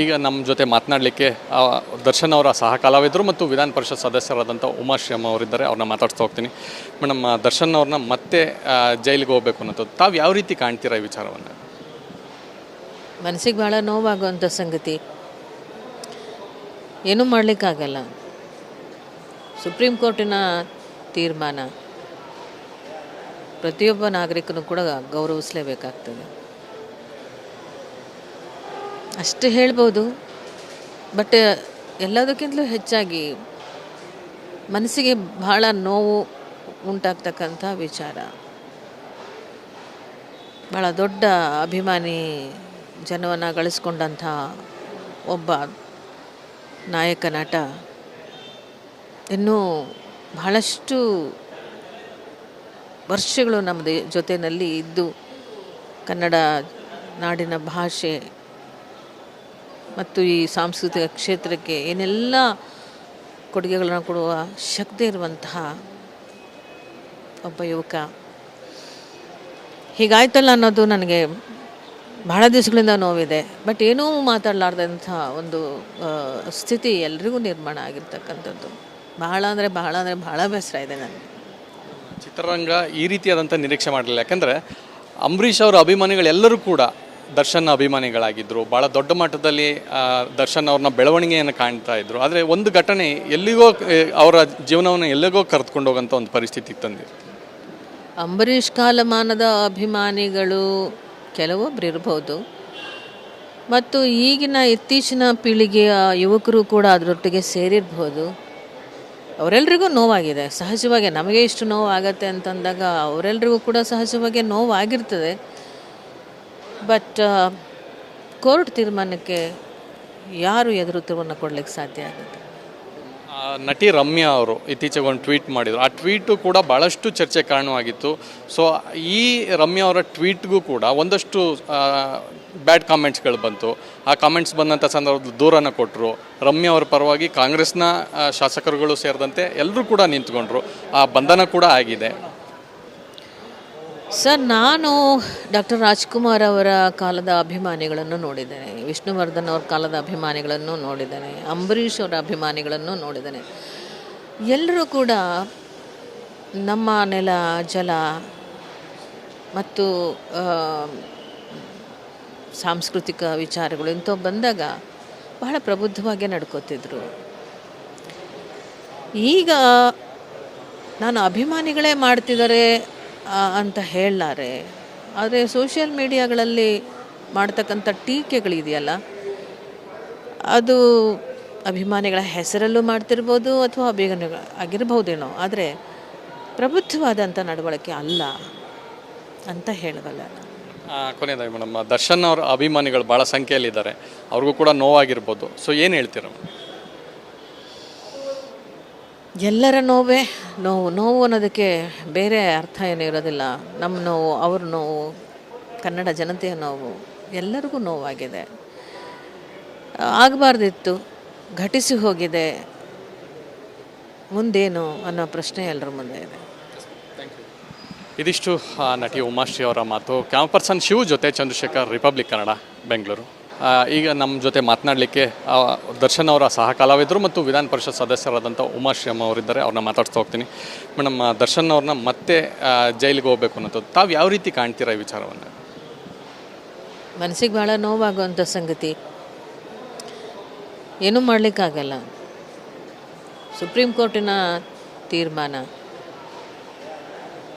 ಈಗ ನಮ್ಮ ಜೊತೆ ಮಾತನಾಡಲಿಕ್ಕೆ ದರ್ಶನ್ ಅವರ ಸಹ ಕಲಾವಿದರು ಮತ್ತು ವಿಧಾನ ಪರಿಷತ್ ಸದಸ್ಯರಾದಂಥ ಉಮಾಶ್ರೀ ಅವರಿದ್ದಾರೆ. ಅವ್ರನ್ನ ಮಾತಾಡ್ತಾ ಹೋಗ್ತೀನಿ. ಮೇಡಮ್, ದರ್ಶನ್ ಅವ್ರನ್ನ ಮತ್ತೆ ಜೈಲಿಗೆ ಹೋಗಬೇಕು ಅನ್ನೋದು ತಾವು ಯಾವ ರೀತಿ ಕಾಣ್ತೀರಾ ಈ ವಿಚಾರವನ್ನು? ಮನಸ್ಸಿಗೆ ಭಾಳ ನೋವಾಗುವಂಥ ಸಂಗತಿ. ಏನೂ ಮಾಡಲಿಕ್ಕಾಗಲ್ಲ. ಸುಪ್ರೀಂ ಕೋರ್ಟಿನ ತೀರ್ಮಾನ ಪ್ರತಿಯೊಬ್ಬ ನಾಗರಿಕನು ಕೂಡ ಗೌರವಿಸಲೇಬೇಕಾಗ್ತದೆ. ಅಷ್ಟು ಹೇಳ್ಬೋದು. ಬಟ್ ಎಲ್ಲದಕ್ಕಿಂತಲೂ ಹೆಚ್ಚಾಗಿ ಮನಸ್ಸಿಗೆ ಭಾಳ ನೋವು ಉಂಟಾಗ್ತಕ್ಕಂಥ ವಿಚಾರ. ಭಾಳ ದೊಡ್ಡ ಅಭಿಮಾನಿ ಜನವನ್ನು ಗಳಿಸ್ಕೊಂಡಂಥ ಒಬ್ಬ ನಾಯಕ ನಟ ಇನ್ನೂ ಬಹಳಷ್ಟು ವರ್ಷಗಳು ನಮ್ಮ ಜೊತೆಯಲ್ಲಿ ಇದ್ದು ಕನ್ನಡ ನಾಡಿನ ಭಾಷೆ ಮತ್ತು ಈ ಸಾಂಸ್ಕೃತಿಕ ಕ್ಷೇತ್ರಕ್ಕೆ ಏನೆಲ್ಲ ಕೊಡುಗೆಗಳನ್ನು ಕೊಡುವ ಶಕ್ತಿ ಇರುವಂತಹ ಒಬ್ಬ ಯುವಕ ಹೀಗಾಯ್ತಲ್ಲ ಅನ್ನೋದು ನನಗೆ ಬಹಳ ದಿವಸಗಳಿಂದ ನೋವಿದೆ. ಬಟ್ ಏನೂ ಮಾತಾಡಲಾರ್ದಂಥ ಒಂದು ಸ್ಥಿತಿ ಎಲ್ರಿಗೂ ನಿರ್ಮಾಣ ಆಗಿರ್ತಕ್ಕಂಥದ್ದು. ಬಹಳ ಬೇಸರ ಇದೆ ನನಗೆ. ಚಿತ್ರರಂಗ ಈ ರೀತಿಯಾದಂಥ ನಿರೀಕ್ಷೆ ಮಾಡಲಿಲ್ಲ. ಯಾಕಂದರೆ ಅಂಬರೀಷ್ ಅವರ ಅಭಿಮಾನಿಗಳೆಲ್ಲರೂ ಕೂಡ ದರ್ಶನ್ ಅಭಿಮಾನಿಗಳಾಗಿದ್ದರು. ಭಾಳ ದೊಡ್ಡ ಮಟ್ಟದಲ್ಲಿ ದರ್ಶನ್ ಅವ್ರನ್ನ ಬೆಳವಣಿಗೆಯನ್ನು ಕಾಣ್ತಾ ಇದ್ದರು. ಆದರೆ ಒಂದು ಘಟನೆ ಎಲ್ಲಿಗೋ ಅವರ ಜೀವನವನ್ನು ಎಲ್ಲಿಗೋ ಕರೆದುಕೊಂಡು ಹೋಗೋಂಥ ಒಂದು ಪರಿಸ್ಥಿತಿಗೆ ತಂದಿತ್ತು. ಅಂಬರೀಷ್ ಕಾಲಮಾನದ ಅಭಿಮಾನಿಗಳು ಕೆಲವೊಬ್ಬರು ಇರ್ಬೋದು, ಮತ್ತು ಈಗಿನ ಇತ್ತೀಚಿನ ಪೀಳಿಗೆಯ ಯುವಕರು ಕೂಡ ಅದರೊಟ್ಟಿಗೆ ಸೇರಿರ್ಬೋದು. ಅವರೆಲ್ರಿಗೂ ನೋವಾಗಿದೆ. ಸಹಜವಾಗಿ ನಮಗೆ ಇಷ್ಟು ನೋವು ಆಗತ್ತೆ ಅಂತಂದಾಗ ಅವರೆಲ್ರಿಗೂ ಕೂಡ ಸಹಜವಾಗಿ ನೋವಾಗಿರ್ತದೆ. ಬಟ್ ಕೋರ್ಟ್ ತೀರ್ಮಾನಕ್ಕೆ ಯಾರು ಎದುರುತ್ತರವನ್ನು ಕೊಡಲಿಕ್ಕೆ ಸಾಧ್ಯ ಆಗುತ್ತೆ? ನಟಿ ರಮ್ಯಾ ಅವರು ಇತ್ತೀಚೆಗೆ ಒಂದು ಟ್ವೀಟ್ ಮಾಡಿದರು. ಆ ಟ್ವೀಟು ಕೂಡ ಭಾಳಷ್ಟು ಚರ್ಚೆ ಕಾರಣವಾಗಿತ್ತು. ಸೊ ಈ ರಮ್ಯಾ ಅವರ ಟ್ವೀಟ್ಗೂ ಕೂಡ ಒಂದಷ್ಟು ಬ್ಯಾಡ್ ಕಾಮೆಂಟ್ಸ್ಗಳು ಬಂತು. ಆ ಕಾಮೆಂಟ್ಸ್ ಬಂದಂಥ ಸಂದರ್ಭದಲ್ಲಿ ದೂರನ್ನು ಕೊಟ್ಟರು. ರಮ್ಯಾ ಅವರ ಪರವಾಗಿ ಕಾಂಗ್ರೆಸ್ನ ಶಾಸಕರುಗಳು ಸೇರಿದಂತೆ ಎಲ್ಲರೂ ಕೂಡ ನಿಂತ್ಕೊಂಡ್ರು. ಆ ಬಂಧನ ಕೂಡ ಆಗಿದೆ. ಸರ್, ನಾನು ಡಾಕ್ಟರ್ ರಾಜ್ಕುಮಾರ್ ಅವರ ಕಾಲದ ಅಭಿಮಾನಿಗಳನ್ನು ನೋಡಿದ್ದೇನೆ, ವಿಷ್ಣುವರ್ಧನ್ ಅವ್ರ ಕಾಲದ ಅಭಿಮಾನಿಗಳನ್ನು ನೋಡಿದ್ದೇನೆ, ಅಂಬರೀಷ್ ಅವರ ಅಭಿಮಾನಿಗಳನ್ನು ನೋಡಿದ್ದೇನೆ. ಎಲ್ಲರೂ ಕೂಡ ನಮ್ಮ ನೆಲ ಜಲ ಮತ್ತು ಸಾಂಸ್ಕೃತಿಕ ವಿಚಾರಗಳು ಇಂಥವು ಬಂದಾಗ ಬಹಳ ಪ್ರಬುದ್ಧವಾಗಿ ನಡ್ಕೋತಿದ್ರು. ಈಗ ನಾನು ಅಭಿಮಾನಿಗಳೇ ಮಾಡ್ತಿದ್ದಾರೆ ಅಂತ ಹೇಳಲಾರೆ. ಆದರೆ ಸೋಷಿಯಲ್ ಮೀಡಿಯಾಗಳಲ್ಲಿ ಮಾಡ್ತಕ್ಕಂಥ ಟೀಕೆಗಳಿದೆಯಲ್ಲ, ಅದು ಅಭಿಮಾನಿಗಳ ಹೆಸರಲ್ಲೂ ಮಾಡ್ತಿರ್ಬೋದು ಅಥವಾ ಅಭಿಮಾನಿಗಳು ಆಗಿರ್ಬೋದೇನೋ, ಆದರೆ ಪ್ರಬುದ್ಧವಾದಂಥ ನಡವಳಿಕೆ ಅಲ್ಲ ಅಂತ ಹೇಳಬಲ್ಲ. ಕೊನೆಯದಾಗಿ ಮೇಡಮ್, ದರ್ಶನ್ ಅವರ ಅಭಿಮಾನಿಗಳು ಭಾಳ ಸಂಖ್ಯೆಯಲ್ಲಿದ್ದಾರೆ, ಅವ್ರಿಗೂ ಕೂಡ ನೋವಾಗಿರ್ಬೋದು. ಸೊ ಏನು ಹೇಳ್ತೀರ? ಎಲ್ಲರ ನೋವೇ ನೋವು ಅನ್ನೋದಕ್ಕೆ ಬೇರೆ ಅರ್ಥ ಏನೂ ಇರೋದಿಲ್ಲ. ನಮ್ಮ ನೋವು, ಅವ್ರ ನೋವು, ಕನ್ನಡ ಜನತೆಯ ನೋವು, ಎಲ್ಲರಿಗೂ ನೋವಾಗಿದೆ. ಆಗಬಾರ್ದಿತ್ತು, ಘಟಿಸಿ ಹೋಗಿದೆ, ಮುಂದೇನು ಅನ್ನೋ ಪ್ರಶ್ನೆ ಎಲ್ಲರ ಮುಂದೆ ಇದೆ. ಇದಿಷ್ಟು ನಟಿ ಉಮಾಶ್ರೀ ಅವರ ಮಾತು. ಕ್ಯಾಮ್ ಪರ್ಸನ್ ಶಿವ್ ಜೊತೆ ಚಂದ್ರಶೇಖರ್, ರಿಪಬ್ಲಿಕ್ ಕನ್ನಡ, ಬೆಂಗಳೂರು. ಈಗ ನಮ್ಮ ಜೊತೆ ಮಾತನಾಡಲಿಕ್ಕೆ ದರ್ಶನ್ ಅವರ ಸಹ ಕಲಾವಿದರು ಮತ್ತು ವಿಧಾನ ಪರಿಷತ್ ಸದಸ್ಯರಾದಂಥ ಉಮಾಶ್ರೀ ಅವರಿದ್ದಾರೆ. ಅವ್ರನ್ನ ಮಾತಾಡ್ತಾ ಹೋಗ್ತೀನಿ. ಮೇಡಮ್, ದರ್ಶನ್ ಅವ್ರನ್ನ ಮತ್ತೆ ಜೈಲಿಗೆ ಹೋಗಬೇಕು ಅನ್ನೋದು ತಾವು ಯಾವ ರೀತಿ ಕಾಣ್ತೀರಾ ಈ ವಿಚಾರವನ್ನು? ಮನಸ್ಸಿಗೆ ಭಾಳ ನೋವಾಗುವಂಥ ಸಂಗತಿ. ಏನೂ ಮಾಡಲಿಕ್ಕಾಗಲ್ಲ. ಸುಪ್ರೀಂ ಕೋರ್ಟಿನ ತೀರ್ಮಾನ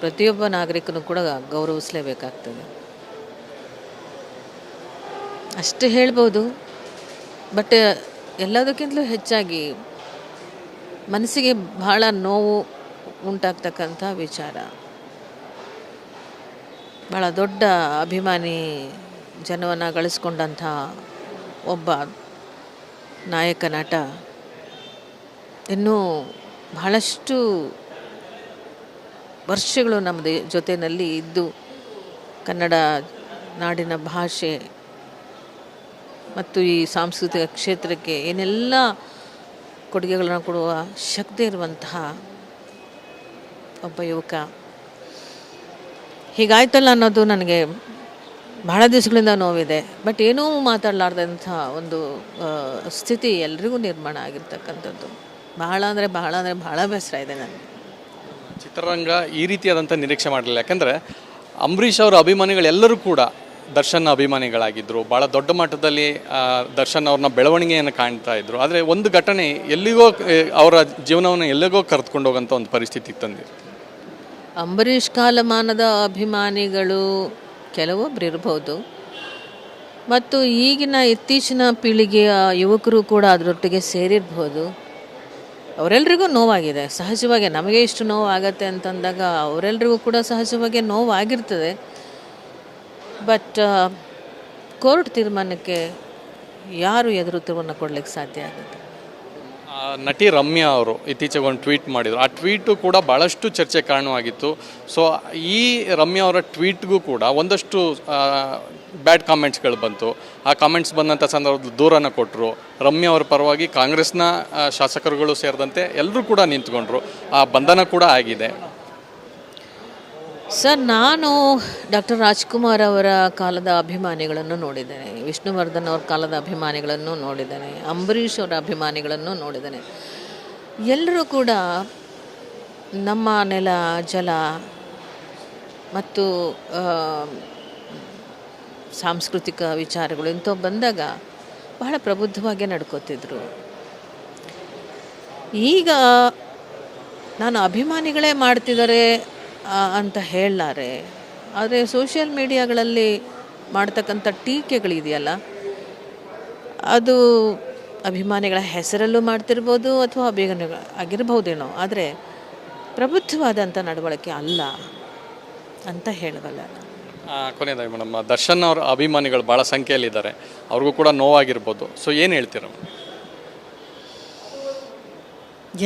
ಪ್ರತಿಯೊಬ್ಬ ನಾಗರಿಕನು ಕೂಡ ಗೌರವಿಸಲೇಬೇಕಾಗ್ತದೆ. ಅಷ್ಟು ಹೇಳ್ಬೋದು. ಬಟ್ ಎಲ್ಲದಕ್ಕಿಂತಲೂ ಹೆಚ್ಚಾಗಿ ಮನಸ್ಸಿಗೆ ಭಾಳ ನೋವು ಉಂಟಾಗ್ತಕ್ಕಂಥ ವಿಚಾರ. ಭಾಳ ದೊಡ್ಡ ಅಭಿಮಾನಿ ಜನವನ್ನು ಗಳಿಸ್ಕೊಂಡಂಥ ಒಬ್ಬ ನಾಯಕ ನಟ ಇನ್ನೂ ಬಹಳಷ್ಟು ವರ್ಷಗಳು ನಮ್ಮ ಜೊತೆಯಲ್ಲಿ ಇದ್ದು ಕನ್ನಡ ನಾಡಿನ ಭಾಷೆ ಮತ್ತು ಈ ಸಾಂಸ್ಕೃತಿಕ ಕ್ಷೇತ್ರಕ್ಕೆ ಏನೆಲ್ಲ ಕೊಡುಗೆಗಳನ್ನು ಕೊಡುವ ಶಕ್ತಿ ಇರುವಂತಹ ಒಬ್ಬ ಯುವಕ ಹೀಗಾಯ್ತಲ್ಲ ಅನ್ನೋದು ನನಗೆ ಭಾಳ ದಿವಸಗಳಿಂದ ನೋವಿದೆ, ಬಟ್ ಏನೂ ಮಾತಾಡಲಾರ್ದಂಥ ಒಂದು ಸ್ಥಿತಿ ಎಲ್ರಿಗೂ ನಿರ್ಮಾಣ ಆಗಿರ್ತಕ್ಕಂಥದ್ದು. ಭಾಳ ಬೇಸರ ಇದೆ ನನಗೆ. ಚಿತ್ರರಂಗ ಈ ರೀತಿಯಾದಂಥ ನಿರೀಕ್ಷೆ ಮಾಡಲಿಲ್ಲ. ಯಾಕಂದರೆ ಅಂಬರೀಷ್ ಅವರ ಅಭಿಮಾನಿಗಳೆಲ್ಲರೂ ಕೂಡ ದರ್ಶನ್ ಅಭಿಮಾನಿಗಳಾಗಿದ್ದರು. ಭಾಳ ದೊಡ್ಡ ಮಟ್ಟದಲ್ಲಿ ದರ್ಶನ್ ಅವ್ರನ್ನ ಬೆಳವಣಿಗೆಯನ್ನು ಕಾಣ್ತಾ ಇದ್ದರು. ಆದರೆ ಒಂದು ಘಟನೆ ಎಲ್ಲಿಗೋ ಅವರ ಜೀವನವನ್ನು ಎಲ್ಲಿಗೋ ಕರೆದುಕೊಂಡು ಹೋಗೋಂಥ ಒಂದು ಪರಿಸ್ಥಿತಿ ತಂದಿದೆ. ಅಂಬರೀಷ್ ಕಾಲಮಾನದ ಅಭಿಮಾನಿಗಳು ಕೆಲವೊಬ್ರು ಇರ್ಬೋದು, ಮತ್ತು ಈಗಿನ ಇತ್ತೀಚಿನ ಪೀಳಿಗೆಯ ಯುವಕರು ಕೂಡ ಅದರೊಟ್ಟಿಗೆ ಸೇರಿರ್ಬೋದು. ಅವರೆಲ್ರಿಗೂ ನೋವಾಗಿದೆ. ಸಹಜವಾಗಿ ನಮಗೆ ಇಷ್ಟು ನೋವು ಆಗತ್ತೆ ಅಂತಂದಾಗ ಅವರೆಲ್ರಿಗೂ ಕೂಡ ಸಹಜವಾಗಿ ನೋವಾಗಿರ್ತದೆ. ಬಟ್ ಕೋರ್ಟ್ ತೀರ್ಮಾನಕ್ಕೆ ಯಾರು ಎದುರು ತೀರ್ಮಾನ ಕೊಡ್ಲಿಕ್ಕೆ ಸಾಧ್ಯ ಆಗುತ್ತೆ? ನಟಿ ರಮ್ಯಾ ಅವರು ಇತ್ತೀಚೆಗೆ ಒಂದು ಟ್ವೀಟ್ ಮಾಡಿದರು. ಆ ಟ್ವೀಟು ಕೂಡ ಭಾಳಷ್ಟು ಚರ್ಚೆ ಕಾರಣವಾಗಿತ್ತು. ಸೊ ಈ ರಮ್ಯಾ ಅವರ ಟ್ವೀಟ್ಗೂ ಕೂಡ ಒಂದಷ್ಟು ಬ್ಯಾಡ್ ಕಾಮೆಂಟ್ಸ್ಗಳು ಬಂತು. ಆ ಕಾಮೆಂಟ್ಸ್ ಬಂದಂಥ ಸಂದರ್ಭದಲ್ಲಿ ದೂರನ್ನು ಕೊಟ್ಟರು. ರಮ್ಯಾ ಅವರ ಪರವಾಗಿ ಕಾಂಗ್ರೆಸ್ನ ಶಾಸಕರುಗಳು ಸೇರಿದಂತೆ ಎಲ್ಲರೂ ಕೂಡ ನಿಂತ್ಕೊಂಡ್ರು. ಆ ಬಂಧನ ಕೂಡ ಆಗಿದೆ. ಸರ್, ನಾನು ಡಾಕ್ಟರ್ ರಾಜ್ಕುಮಾರ್ ಅವರ ಕಾಲದ ಅಭಿಮಾನಿಗಳನ್ನು ನೋಡಿದ್ದೇನೆ, ವಿಷ್ಣುವರ್ಧನ್ ಅವ್ರ ಕಾಲದ ಅಭಿಮಾನಿಗಳನ್ನು ನೋಡಿದ್ದೇನೆ, ಅಂಬರೀಷ್ ಅವರ ಅಭಿಮಾನಿಗಳನ್ನು ನೋಡಿದ್ದೇನೆ. ಎಲ್ಲರೂ ಕೂಡ ನಮ್ಮ ನೆಲ, ಜಲ ಮತ್ತು ಸಾಂಸ್ಕೃತಿಕ ವಿಚಾರಗಳು ಇಂಥವು ಬಂದಾಗ ಬಹಳ ಪ್ರಬುದ್ಧವಾಗಿ ನಡ್ಕೋತಿದ್ರು. ಈಗ ನಾನು ಅಭಿಮಾನಿಗಳೇ ಮಾಡ್ತಿದ್ದಾರೆ ಅಂತ ಹೇಳಲಾರೆ. ಆದರೆ ಸೋಷಿಯಲ್ ಮೀಡಿಯಾಗಳಲ್ಲಿ ಮಾಡ್ತಕ್ಕಂಥ ಟೀಕೆಗಳಿದೆಯಲ್ಲ, ಅದು ಅಭಿಮಾನಿಗಳ ಹೆಸರಲ್ಲೂ ಮಾಡ್ತಿರ್ಬೋದು ಅಥವಾ ಅಭಿಮಾನಿಗಳ ಆಗಿರ್ಬೋದೇನೋ, ಆದರೆ ಪ್ರಬುದ್ಧವಾದಂಥ ನಡವಳಿಕೆ ಅಲ್ಲ ಅಂತ ಹೇಳಬಲ್ಲ. ಕೊನೆಯದಾಗಿ ಮೇಡಮ್, ದರ್ಶನ್ ಅವರ ಅಭಿಮಾನಿಗಳು ಭಾಳ ಸಂಖ್ಯೆಯಲ್ಲಿದ್ದಾರೆ, ಅವ್ರಿಗೂ ಕೂಡ ನೋವಾಗಿರ್ಬೋದು. ಸೊ ಏನು ಹೇಳ್ತೀರ?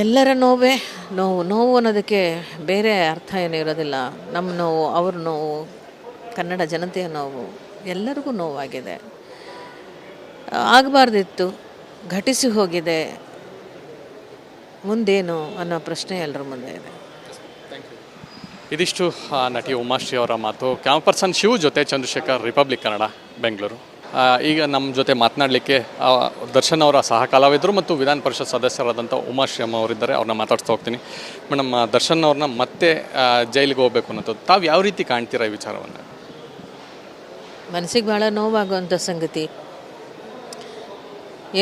ಎಲ್ಲರ ನೋವೇ ನೋವು ಅನ್ನೋದಕ್ಕೆ ಬೇರೆ ಅರ್ಥ ಏನೂ ಇರೋದಿಲ್ಲ. ನಮ್ಮ ನೋವು, ಅವ್ರ ನೋವು, ಕನ್ನಡ ಜನತೆಯ ನೋವು, ಎಲ್ಲರಿಗೂ ನೋವಾಗಿದೆ. ಆಗಬಾರ್ದಿತ್ತು, ಘಟಿಸಿ ಹೋಗಿದೆ, ಮುಂದೇನು ಅನ್ನೋ ಪ್ರಶ್ನೆ ಎಲ್ಲರ ಮುಂದೆ ಇದೆ. ಇದಿಷ್ಟು ನಟಿ ಉಮಾಶ್ರೀ ಅವರ ಮಾತು. ಕ್ಯಾಮ್ ಪರ್ಸನ್ ಶಿವ್ ಜೊತೆ ಚಂದ್ರಶೇಖರ್, ರಿಪಬ್ಲಿಕ್ ಕನ್ನಡ, ಬೆಂಗಳೂರು. ಈಗ ನಮ್ಮ ಜೊತೆ ಮಾತನಾಡಲಿಕ್ಕೆ ದರ್ಶನ್ ಅವರ ಸಹ ಕಲಾವಿದರು ಮತ್ತು ವಿಧಾನ ಪರಿಷತ್ ಸದಸ್ಯರಾದಂಥ ಉಮಾಶ್ರೀ ಅಮ್ಮ ಅವರಿದ್ದಾರೆ. ಅವ್ರನ್ನ ಮಾತಾಡ್ತಾ ಹೋಗ್ತೀನಿ. ಮೇಡಮ್, ದರ್ಶನ್ ಅವ್ರನ್ನ ಮತ್ತೆ ಜೈಲಿಗೆ ಹೋಗಬೇಕು ಅನ್ನೋದು ತಾವು ಯಾವ ರೀತಿ ಕಾಣ್ತೀರಾ ಈ ವಿಚಾರವನ್ನು? ಮನಸ್ಸಿಗೆ ಭಾಳ ನೋವಾಗುವಂಥ ಸಂಗತಿ,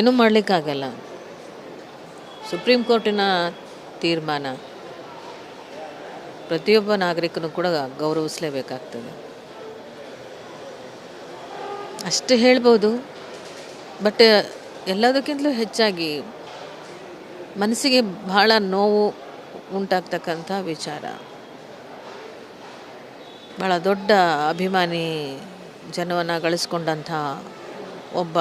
ಏನೂ ಮಾಡಲಿಕ್ಕಾಗಲ್ಲ. ಸುಪ್ರೀಂ ಕೋರ್ಟಿನ ತೀರ್ಮಾನ ಪ್ರತಿಯೊಬ್ಬ ನಾಗರಿಕನೂ ಕೂಡ ಗೌರವಿಸಲೇಬೇಕಾಗ್ತದೆ, ಅಷ್ಟೇ ಹೇಳ್ಬೋದು. ಬಟ್ ಎಲ್ಲದಕ್ಕಿಂತಲೂ ಹೆಚ್ಚಾಗಿ ಮನಸ್ಸಿಗೆ ಭಾಳ ನೋವು ಉಂಟಾಗ್ತಕ್ಕಂಥ ವಿಚಾರ. ಭಾಳ ದೊಡ್ಡ ಅಭಿಮಾನಿ ಜನವನ್ನು ಗಳಿಸ್ಕೊಂಡಂಥ ಒಬ್ಬ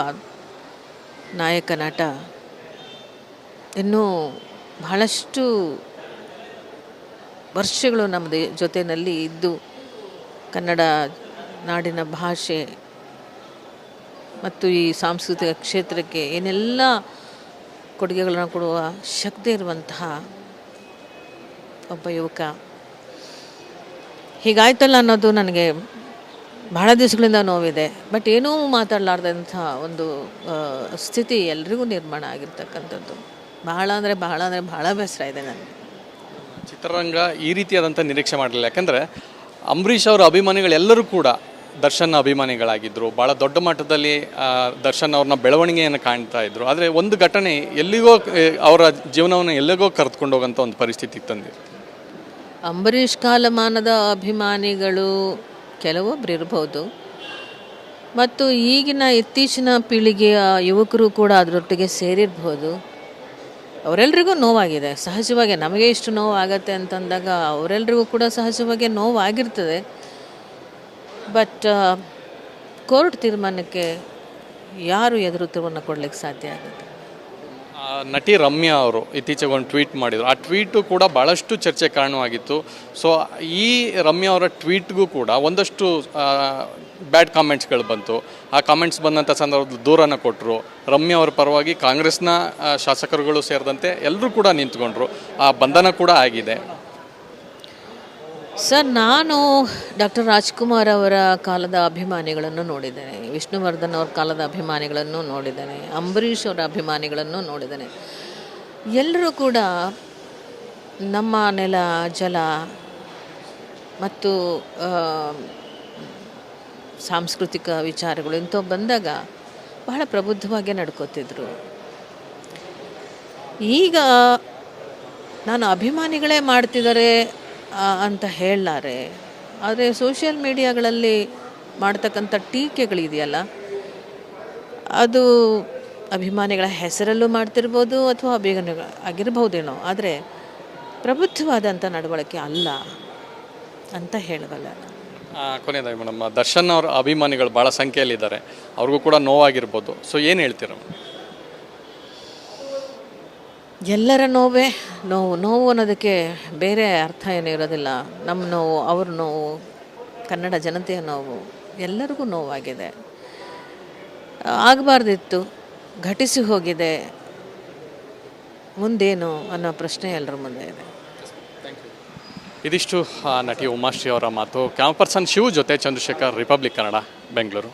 ನಾಯಕ ನಟ ಇನ್ನೂ ಬಹಳಷ್ಟು ವರ್ಷಗಳು ನಮ್ಮ ಜೊತೆಯಲ್ಲಿ ಇದ್ದು ಕನ್ನಡ ನಾಡಿನ ಭಾಷೆ ಮತ್ತು ಈ ಸಾಂಸ್ಕೃತಿಕ ಕ್ಷೇತ್ರಕ್ಕೆ ಏನೆಲ್ಲ ಕೊಡುಗೆಗಳನ್ನು ಕೊಡುವ ಶಕ್ತಿ ಇರುವಂತಹ ಒಬ್ಬ ಯುವಕ ಹೀಗಾಯ್ತಲ್ಲ ಅನ್ನೋದು ನನಗೆ ಭಾಳ ದಿವಸಗಳಿಂದ ನೋವಿದೆ. ಬಟ್ ಏನೂ ಮಾತಾಡಲಾರ್ದಂಥ ಒಂದು ಸ್ಥಿತಿ ಎಲ್ರಿಗೂ ನಿರ್ಮಾಣ ಆಗಿರ್ತಕ್ಕಂಥದ್ದು. ಭಾಳ ಬೇಸರ ಇದೆ ನನಗೆ. ಚಿತ್ರರಂಗ ಈ ರೀತಿಯಾದಂಥ ನಿರೀಕ್ಷೆ ಮಾಡಲಿಲ್ಲ. ಯಾಕಂದರೆ ಅಂಬರೀಷ್ ಅವರ ಅಭಿಮಾನಿಗಳೆಲ್ಲರೂ ಕೂಡ ದರ್ಶನ್ ಅಭಿಮಾನಿಗಳಾಗಿದ್ದರು. ಭಾಳ ದೊಡ್ಡ ಮಟ್ಟದಲ್ಲಿ ದರ್ಶನ್ ಅವ್ರನ್ನ ಬೆಳವಣಿಗೆಯನ್ನು ಕಾಣ್ತಾ ಇದ್ದರು. ಆದರೆ ಒಂದು ಘಟನೆ ಎಲ್ಲಿಗೋ ಅವರ ಜೀವನವನ್ನು ಎಲ್ಲಿಗೋ ಕರೆದುಕೊಂಡು ಹೋಗೋಂಥ ಒಂದು ಪರಿಸ್ಥಿತಿ ತಂದಿದೆ. ಅಂಬರೀಷ್ ಕಾಲಮಾನದ ಅಭಿಮಾನಿಗಳು ಕೆಲವೊಬ್ರು ಇರ್ಬೋದು, ಮತ್ತು ಈಗಿನ ಇತ್ತೀಚಿನ ಪೀಳಿಗೆಯ ಯುವಕರು ಕೂಡ ಅದರೊಟ್ಟಿಗೆ ಸೇರಿರ್ಬೋದು. ಅವರೆಲ್ರಿಗೂ ನೋವಾಗಿದೆ. ಸಹಜವಾಗಿ ನಮಗೆ ಇಷ್ಟು ನೋವು ಆಗತ್ತೆ ಅಂತಂದಾಗ ಅವರೆಲ್ರಿಗೂ ಕೂಡ ಸಹಜವಾಗಿ ನೋವಾಗಿರ್ತದೆ. ಬಟ್ ಕೋರ್ಟ್ ತೀರ್ಮಾನಕ್ಕೆ ಯಾರು ಎದುರು ತೀರ್ಮಾನ ಕೊಡ್ಲಿಕ್ಕೆ ಸಾಧ್ಯ ಆಗುತ್ತೆ? ನಟಿ ರಮ್ಯಾ ಅವರು ಇತ್ತೀಚೆಗೆ ಒಂದು ಟ್ವೀಟ್ ಮಾಡಿದರು. ಆ ಟ್ವೀಟು ಕೂಡ ಭಾಳಷ್ಟು ಚರ್ಚೆ ಕಾರಣವಾಗಿತ್ತು. ಸೊ ಈ ರಮ್ಯಾ ಅವರ ಟ್ವೀಟ್ಗೂ ಕೂಡ ಒಂದಷ್ಟು ಬ್ಯಾಡ್ ಕಾಮೆಂಟ್ಸ್ಗಳು ಬಂತು. ಆ ಕಾಮೆಂಟ್ಸ್ ಬಂದಂಥ ಸಂದರ್ಭದಲ್ಲಿ ದೂರನ್ನು ಕೊಟ್ಟರು. ರಮ್ಯಾ ಅವರ ಪರವಾಗಿ ಕಾಂಗ್ರೆಸ್ನ ಶಾಸಕರುಗಳು ಸೇರಿದಂತೆ ಎಲ್ಲರೂ ಕೂಡ ನಿಂತ್ಕೊಂಡ್ರು. ಆ ಬಂಧನ ಕೂಡ ಆಗಿದೆ. ಸರ್, ನಾನು ಡಾಕ್ಟರ್ ರಾಜ್ಕುಮಾರ್ ಅವರ ಕಾಲದ ಅಭಿಮಾನಿಗಳನ್ನು ನೋಡಿದ್ದೇನೆ, ವಿಷ್ಣುವರ್ಧನ್ ಅವ್ರ ಕಾಲದ ಅಭಿಮಾನಿಗಳನ್ನು ನೋಡಿದ್ದೇನೆ, ಅಂಬರೀಷ್ ಅವರ ಅಭಿಮಾನಿಗಳನ್ನು ನೋಡಿದ್ದೇನೆ. ಎಲ್ಲರೂ ಕೂಡ ನಮ್ಮ ನೆಲ, ಜಲ ಮತ್ತು ಸಾಂಸ್ಕೃತಿಕ ವಿಚಾರಗಳು ಇಂಥವು ಬಂದಾಗ ಬಹಳ ಪ್ರಬುದ್ಧವಾಗಿ ನಡ್ಕೋತಿದ್ರು. ಈಗ ನಾನು ಅಭಿಮಾನಿಗಳೇ ಮಾಡ್ತಿದ್ದಾರೆ ಅಂತ ಹೇಳಲಾರೆ. ಆದರೆ ಸೋಷಿಯಲ್ ಮೀಡಿಯಾಗಳಲ್ಲಿ ಮಾಡ್ತಕ್ಕಂಥ ಟೀಕೆಗಳಿದೆಯಲ್ಲ, ಅದು ಅಭಿಮಾನಿಗಳ ಹೆಸರಲ್ಲೂ ಮಾಡ್ತಿರ್ಬೋದು ಅಥವಾ ಅಭಿಮಾನಿಗಳ ಆಗಿರ್ಬೋದೇನೋ, ಆದರೆ ಪ್ರಬುದ್ಧವಾದಂಥ ನಡವಳಿಕೆ ಅಲ್ಲ ಅಂತ ಹೇಳಬಲ್ಲ. ಕೊನೆಯದಾಗಿ ಮೇಡಮ್, ದರ್ಶನ್ ಅವರ ಅಭಿಮಾನಿಗಳು ಭಾಳ ಸಂಖ್ಯೆಯಲ್ಲಿದ್ದಾರೆ, ಅವ್ರಿಗೂ ಕೂಡ ನೋವಾಗಿರ್ಬೋದು. ಸೊ ಏನು ಹೇಳ್ತೀರ? ಎಲ್ಲರ ನೋವೇ ನೋವು. ನೋವು ಅನ್ನೋದಕ್ಕೆ ಬೇರೆ ಅರ್ಥ ಏನೂ ಇರೋದಿಲ್ಲ. ನಮ್ಮ ನೋವು, ಅವ್ರ ನೋವು, ಕನ್ನಡ ಜನತೆಯ ನೋವು, ಎಲ್ಲರಿಗೂ ನೋವಾಗಿದೆ. ಆಗಬಾರ್ದಿತ್ತು, ಘಟಿಸಿ ಹೋಗಿದೆ, ಮುಂದೇನು ಅನ್ನೋ ಪ್ರಶ್ನೆ ಎಲ್ಲರ ಮುಂದೆ ಇದೆ. ಇದಿಷ್ಟು ನಟಿ ಉಮಾಶ್ರೀ ಅವರ ಮಾತು. ಕ್ಯಾಮ್ ಪರ್ಸನ್ ಶಿವ್ ಜೊತೆ ಚಂದ್ರಶೇಖರ್, ರಿಪಬ್ಲಿಕ್ ಕನ್ನಡ, ಬೆಂಗಳೂರು.